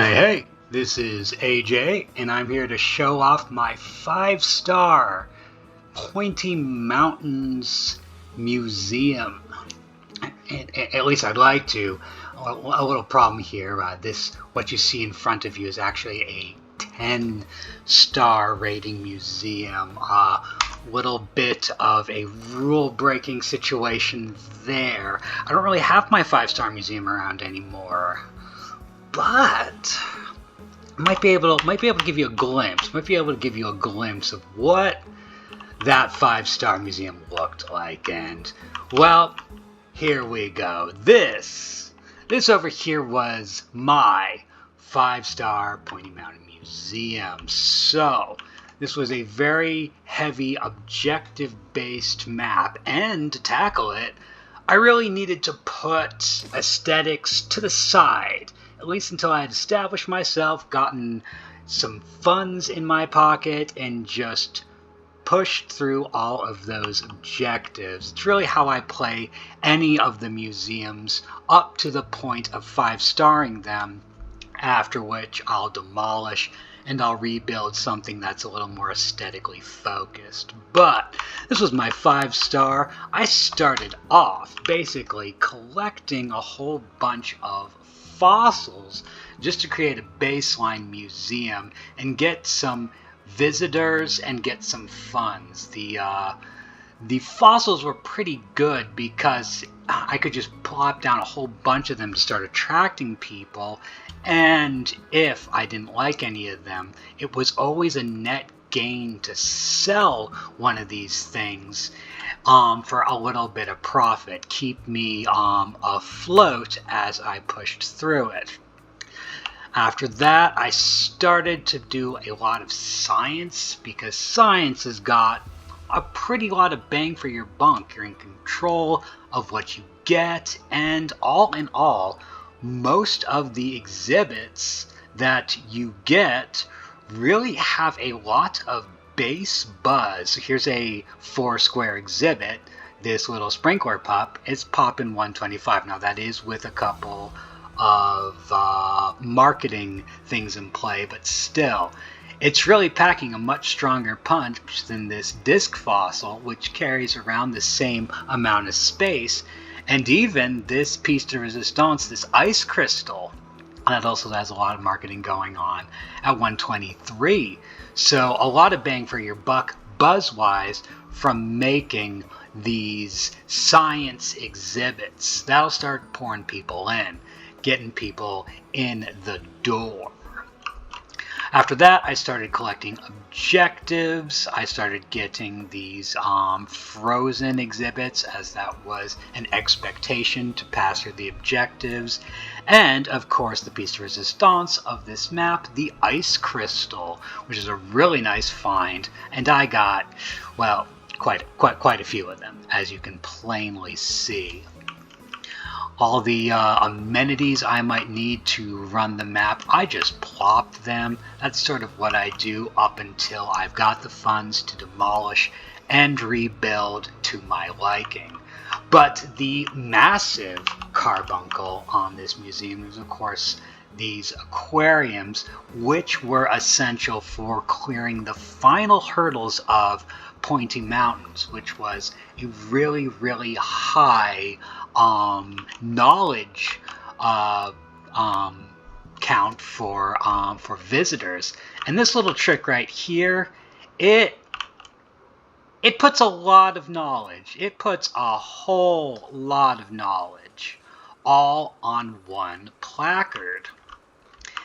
Hey, this is AJ, and I'm here to show off my 5-star Pointy Mountains Museum. At least I'd like to. A little problem here. What you see in front of you is actually a 10-star rating museum. Little bit of a rule-breaking situation there. I don't really have my 5-star museum around anymore, but might be able to give you a glimpse. Might be able to give you a glimpse of what that 5-star museum looked like. And well, here we go. This over here was my 5-star Pointy Mountain Museum. So this was a very heavy objective-based map, and to tackle it, I really needed to put aesthetics to the side, at least until I had established myself, gotten some funds in my pocket, and just pushed through all of those objectives. It's really how I play any of the museums up to the point of 5-starring them, after which I'll demolish and I'll rebuild something that's a little more aesthetically focused. But this was my 5-star. I started off basically collecting a whole bunch of fossils just to create a baseline museum and get some visitors and get some funds. The fossils were pretty good because I could just plop down a whole bunch of them to start attracting people, and if I didn't like any of them, it was always a net gain to sell one of these things for a little bit of profit, keep me afloat as I pushed through it. After that, I started to do a lot of science, because science has got a pretty lot of bang for your buck. You're in control of what you get, and all in all, most of the exhibits that you get really have a lot of base buzz. Here's a 4-square exhibit. This little sprinkler pup is popping 125. Now that is with a couple of marketing things in play, but still, it's really packing a much stronger punch than this disc fossil, which carries around the same amount of space. And even this piece de resistance, this ice crystal, that also has a lot of marketing going on at 123. So a lot of bang for your buck buzz-wise from making these science exhibits. That'll start pouring people in, getting people in the door. After that, I started collecting objectives. I started getting these frozen exhibits, as that was an expectation to pass through the objectives. And, of course, the piece de resistance of this map, the ice crystal, which is a really nice find. And I got, well, quite a few of them, as you can plainly see. All the amenities I might need to run the map, I just plopped them. That's sort of what I do up until I've got the funds to demolish and rebuild to my liking. But the massive carbuncle on this museum is, of course, these aquariums, which were essential for clearing the final hurdles of Pointy Mountains, which was a really, really high knowledge count for visitors. And this little trick right here, it puts a lot of knowledge. It puts a whole lot of knowledge all on one placard.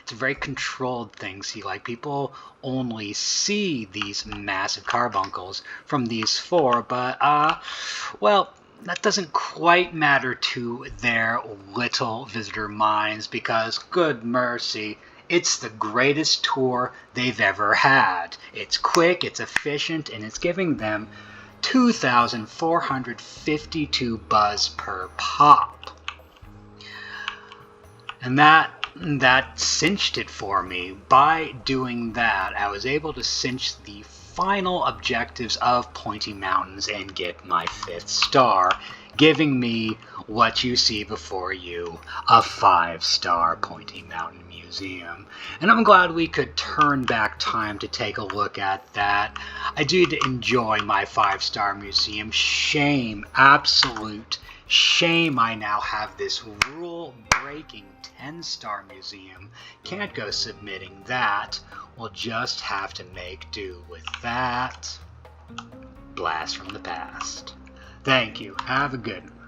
It's a very controlled thing. See, like, people only see these massive carbuncles from these 4, but well, that doesn't quite matter to their little visitor minds, because, good mercy, it's the greatest tour they've ever had. It's quick, it's efficient, and it's giving them 2,452 buzz per pop. And that cinched it for me. By doing that, I was able to cinch the final objectives of Pointy Mountains and get my 5th star, giving me what you see before you, a 5-star Pointy Mountain Museum. Museum. And I'm glad we could turn back time to take a look at that. I did enjoy my 5-star museum. Shame, absolute shame I now have this rule-breaking 10-star museum. Can't go submitting that. We'll just have to make do with that. Blast from the past. Thank you. Have a good one.